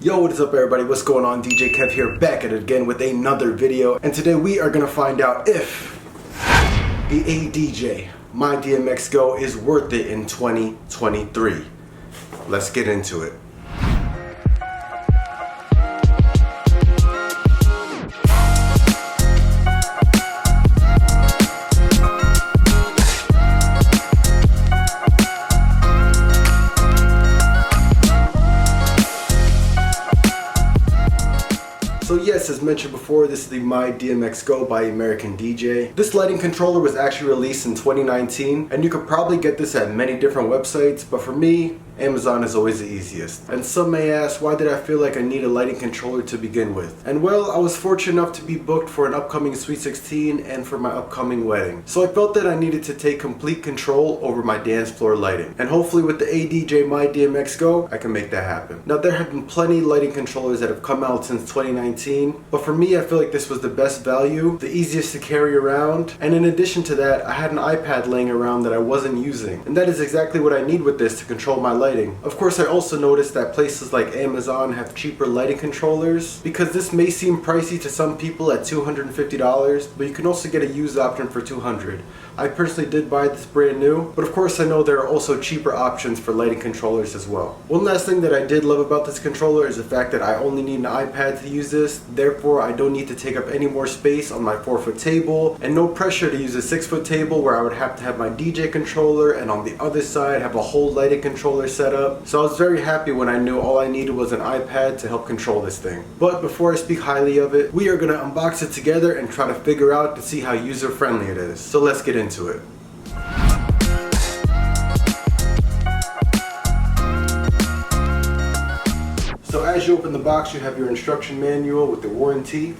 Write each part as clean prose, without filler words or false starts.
Yo, what is up everybody? What's going on? DJ Kev here, back at it again with another video. And today we are going to find out if the ADJ MyDMXGo is worth it in 2023. Let's get into it. So yes, as mentioned before, this is the MyDMXGo by American DJ. This lighting controller was actually released in 2019, and you could probably get this at many different websites, but for me, Amazon is always the easiest. And some may ask, why did I feel like I need a lighting controller to begin with? And well, I was fortunate enough to be booked for an upcoming Sweet 16 and for my upcoming wedding. So I felt that I needed to take complete control over my dance floor lighting. And hopefully with the ADJ MyDMXGo, I can make that happen. Now there have been plenty of lighting controllers that have come out since 2019, but for me I feel like this was the best value, the easiest to carry around, and in addition to that, I had an iPad laying around that I wasn't using. And that is exactly what I need with this to control my lighting. Of course, I also noticed that places like Amazon have cheaper lighting controllers, because this may seem pricey to some people at $250, but you can also get a used option for $200. I personally did buy this brand new, but of course I know there are also cheaper options for lighting controllers as well. One last thing that I did love about this controller is the fact that I only need an iPad to use this, therefore I don't need to take up any more space on my 4-foot table, and no pressure to use a 6-foot table where I would have to have my DJ controller and on the other side have a whole lighting controller set up. So I was very happy when I knew all I needed was an iPad to help control this thing. But before I speak highly of it, we are going to unbox it together and try to figure out to see how user friendly it is. So let's get into it. So as you open the box, you have your instruction manual with the warranty.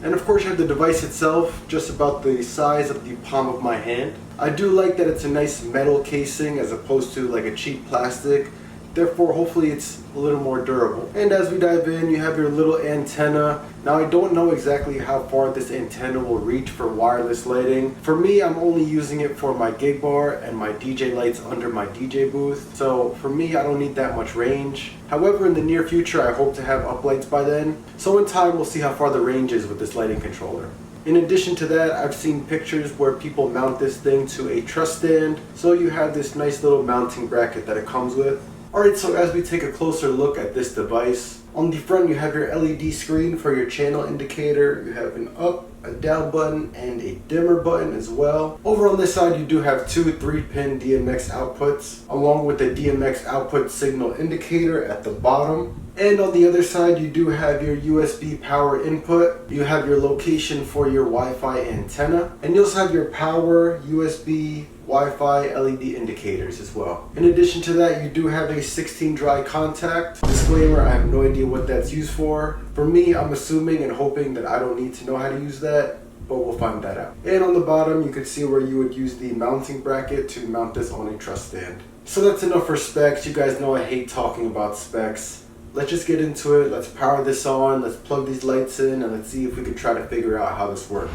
And of course you have the device itself, just about the size of the palm of my hand. I do like that it's a nice metal casing as opposed to like a cheap plastic. Therefore, hopefully it's a little more durable. And as we dive in, you have your little antenna. Now, I don't know exactly how far this antenna will reach for wireless lighting. For me, I'm only using it for my gig bar and my DJ lights under my DJ booth. So for me, I don't need that much range. However, in the near future, I hope to have uplights by then. So in time, we'll see how far the range is with this lighting controller. In addition to that, I've seen pictures where people mount this thing to a truss stand. So you have this nice little mounting bracket that it comes with. Alright, so as we take a closer look at this device, on the front you have your LED screen for your channel indicator, you have an up, a down button, and a dimmer button as well. Over on this side you do have two 3-pin DMX outputs, along with the DMX output signal indicator at the bottom. And on the other side you do have your USB power input, you have your location for your Wi-Fi antenna, and you also have your power, USB, Wi-Fi, LED indicators as well. In addition to that, you do have a 16 dry contact. Disclaimer, I have no idea what that's used for. For me, I'm assuming and hoping that I don't need to know how to use that, but we'll find that out. And on the bottom, you can see where you would use the mounting bracket to mount this on a truss stand. So that's enough for specs. You guys know I hate talking about specs. Let's just get into it. Let's power this on, let's plug these lights in, and let's see if we can try to figure out how this works.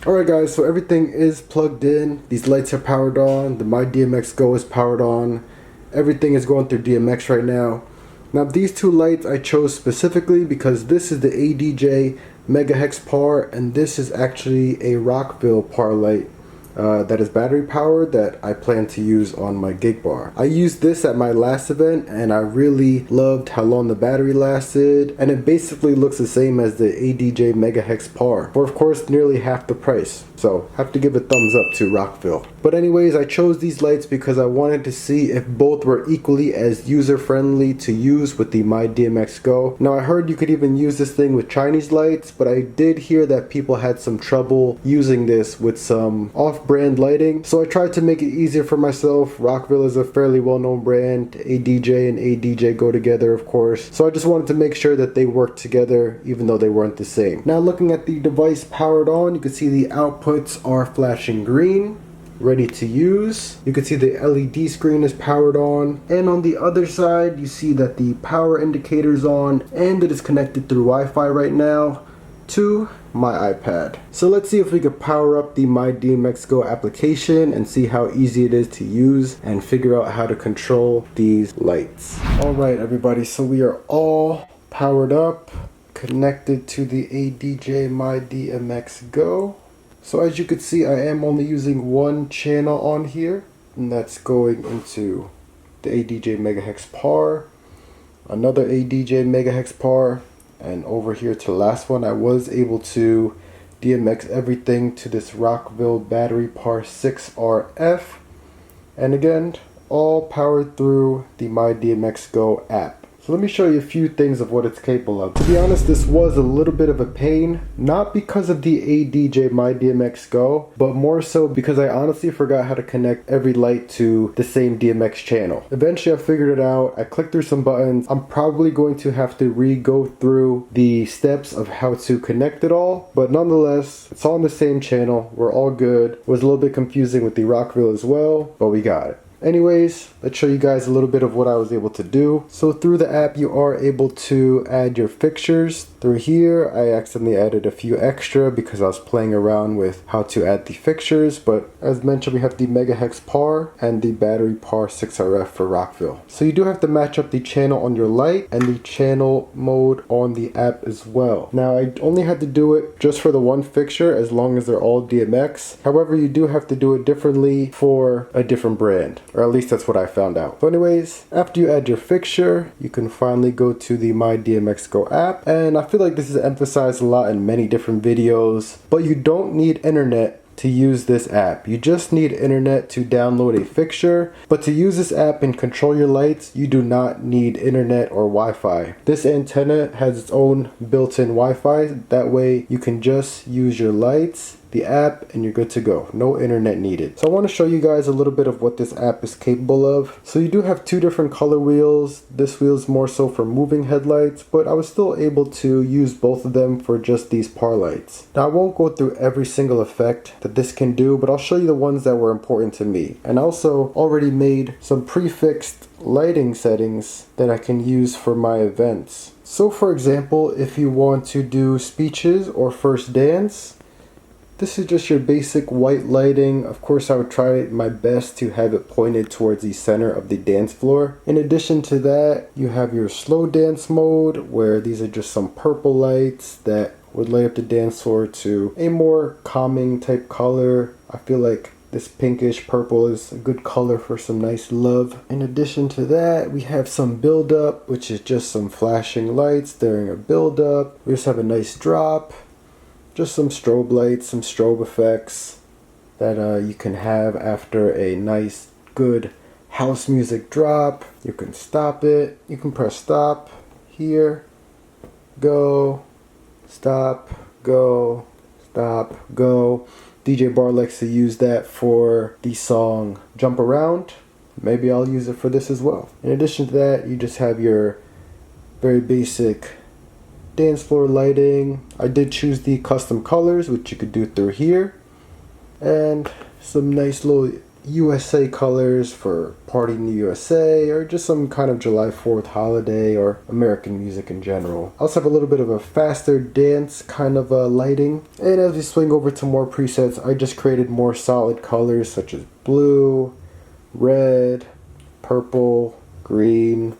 Alright guys, so everything is plugged in, these lights are powered on, the MyDMXGo is powered on, everything is going through DMX right now. Now these two lights I chose specifically because this is the ADJ MegaHex par, and this is actually a Rockville par light that is battery powered that I plan to use on my gig bar. I used this at my last event and I really loved how long the battery lasted, and it basically looks the same as the ADJ MegaHex par for of course nearly half the price. So have to give a thumbs up to Rockville. But anyways, I chose these lights because I wanted to see if both were equally as user friendly to use with the MyDMXGo. Now I heard you could even use this thing with Chinese lights, but I did hear that people had some trouble using this with some off-brand lighting. So I tried to make it easier for myself. Rockville is a fairly well-known brand. ADJ and ADJ go together, of course. So I just wanted to make sure that they worked together even though they weren't the same. Now looking at the device powered on, you can see the outputs are flashing green. ready to use. You can see the LED screen is powered on, and on the other side you see that the power indicator is on and it is connected through Wi-Fi right now to my iPad. So let's see if we could power up the MyDMXGo application and see how easy it is to use and figure out how to control these lights. Alright everybody, so we are all powered up, connected to the ADJ MyDMXGo. So as you can see, I am only using one channel on here, and that's going into the ADJ Megahex Par, another ADJ Megahex Par, and over here to the last one I was able to DMX everything to this Rockville Battery Par 6RF, and again all powered through the MyDMXGo app. So let me show you a few things of what it's capable of. To be honest, this was a little bit of a pain, not because of the ADJ MyDMXGo, but more so because I honestly forgot how to connect every light to the same DMX channel. Eventually I figured it out, I clicked through some buttons. I'm probably going to have to re-go through the steps of how to connect it all, but nonetheless, it's all on the same channel, we're all good. It was a little bit confusing with the Rockville as well, but we got it. Anyways, let's show you guys a little bit of what I was able to do. So through the app you are able to add your fixtures. Through here I accidentally added a few extra because I was playing around with how to add the fixtures, but as mentioned we have the Megahex Par and the Battery Par 6RF for Rockville. So you do have to match up the channel on your light and the channel mode on the app as well. Now I only had to do it just for the one fixture as long as they're all DMX. However, you do have to do it differently for a different brand, or at least that's what I found out. So anyways, after you add your fixture, you can finally go to the MyDMXGo app, and I feel like this is emphasized a lot in many different videos, but you don't need internet to use this app. You just need internet to download a fixture, but to use this app and control your lights, you do not need internet or Wi-Fi. This antenna has its own built-in Wi-Fi, that way you can just use your lights, the app, and you're good to go. No internet needed. So I want to show you guys a little bit of what this app is capable of. So you do have two different color wheels. This wheel is more so for moving headlights, but I was still able to use both of them for just these par lights. Now I won't go through every single effect that this can do, but I'll show you the ones that were important to me. And I also already made some prefixed lighting settings that I can use for my events. So for example, if you want to do speeches or first dance, this is just your basic white lighting. Of course, I would try my best to have it pointed towards the center of the dance floor. In addition to that, you have your slow dance mode, where these are just some purple lights that would light up the dance floor to a more calming type color. I feel like this pinkish purple is a good color for some nice love. In addition to that, we have some build up, which is just some flashing lights during a build up. We just have a nice drop. Just some strobe lights, some strobe effects that you can have after a nice, good house music drop. You can stop it. You can press stop here, go, stop, go, stop, go. DJ Bar likes to use that for the song Jump Around. Maybe I'll use it for this as well. In addition to that, you just have your very basic dance floor lighting. I did choose the custom colors, which you could do through here, and some nice little USA colors for Party in the USA, or just some kind of July 4th holiday or American music in general. I also have a little bit of a faster dance kind of lighting, and as we swing over to more presets, I just created more solid colors such as blue, red, purple, green,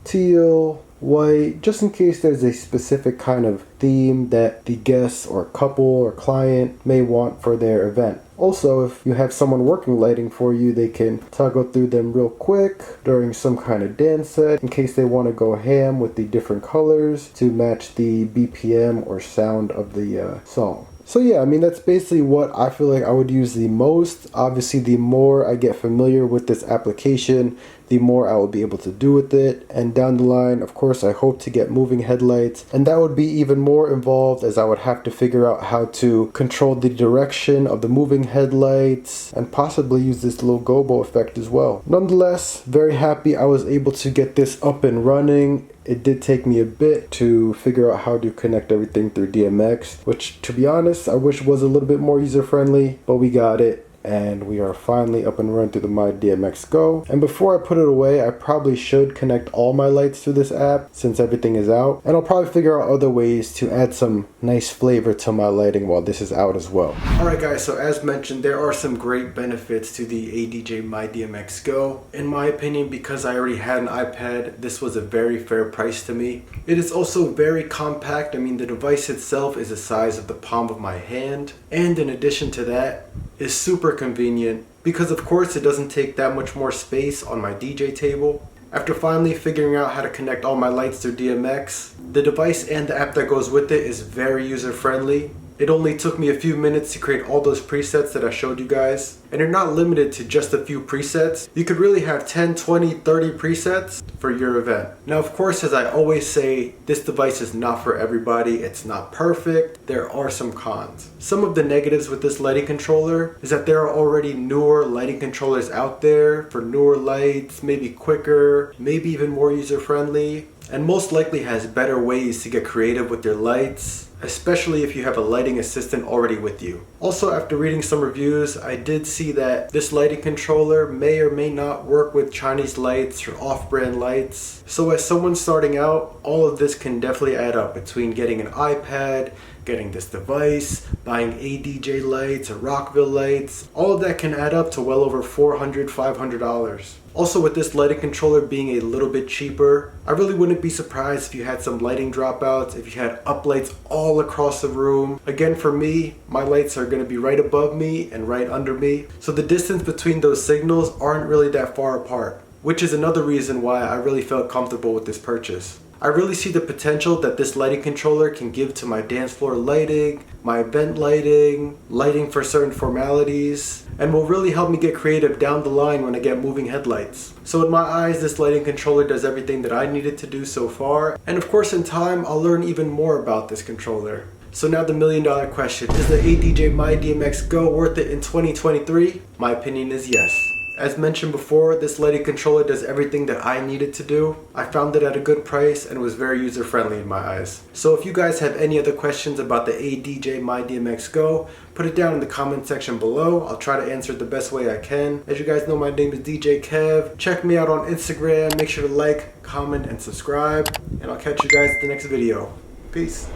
teal, white, just in case there's a specific kind of theme that the guest or couple or client may want for their event. Also, if you have someone working lighting for you, they can toggle through them real quick during some kind of dance set in case they want to go ham with the different colors to match the BPM or sound of the song. So yeah, I mean, that's basically what I feel like I would use the most. Obviously, the more I get familiar with this application, the more I will be able to do with it. And down the line, of course, I hope to get moving headlights. And that would be even more involved, as I would have to figure out how to control the direction of the moving headlights and possibly use this little gobo effect as well. Nonetheless, very happy I was able to get this up and running. It did take me a bit to figure out how to connect everything through DMX, which, to be honest, I wish was a little bit more user-friendly, but we got it. and we are finally up and running through the MyDMXGo. And before I put it away, I probably should connect all my lights to this app since everything is out, and I'll probably figure out other ways to add some nice flavor to my lighting while this is out as well. Alright guys, so as mentioned, there are some great benefits to the ADJ MyDMXGo. In my opinion, because I already had an iPad, this was a very fair price to me. It is also very compact. I mean, the device itself is the size of the palm of my hand, and in addition to that, is super convenient because of course it doesn't take that much more space on my DJ table. After finally figuring out how to connect all my lights through DMX, the device and the app that goes with it is very user friendly. It only took me a few minutes to create all those presets that I showed you guys. And you're not limited to just a few presets. You could really have 10, 20, 30 presets for your event. Now of course, as I always say, this device is not for everybody. It's not perfect. There are some cons. Some of the negatives with this lighting controller is that there are already newer lighting controllers out there for newer lights, maybe quicker, maybe even more user friendly, and most likely has better ways to get creative with your lights, especially if you have a lighting assistant already with you. Also, after reading some reviews, I did see that this lighting controller may or may not work with Chinese lights or off-brand lights. So as someone starting out, all of this can definitely add up between getting an iPad, getting this device, buying ADJ lights or Rockville lights. All of that can add up to well over $400, $500. Also, with this lighting controller being a little bit cheaper, I really wouldn't be surprised if you had some lighting dropouts, if you had uplights all across the room. Again, for me, my lights are going to be right above me and right under me, so the distance between those signals aren't really that far apart, which is another reason why I really felt comfortable with this purchase. I really see the potential that this lighting controller can give to my dance floor lighting, my event lighting, lighting for certain formalities, and will really help me get creative down the line when I get moving headlights. So in my eyes, this lighting controller does everything that I needed to do so far, and of course in time I'll learn even more about this controller. So now the $1 million question, is the ADJ MyDMXGo worth it in 2023? My opinion is yes. As mentioned before, this lighting controller does everything that I needed to do. I found it at a good price and was very user friendly in my eyes. So if you guys have any other questions about the ADJ MyDMXGo, put it down in the comment section below. I'll try to answer it the best way I can. As you guys know, my name is DJ Kev. Check me out on Instagram. Make sure to like, comment, and subscribe. And I'll catch you guys at the next video. Peace.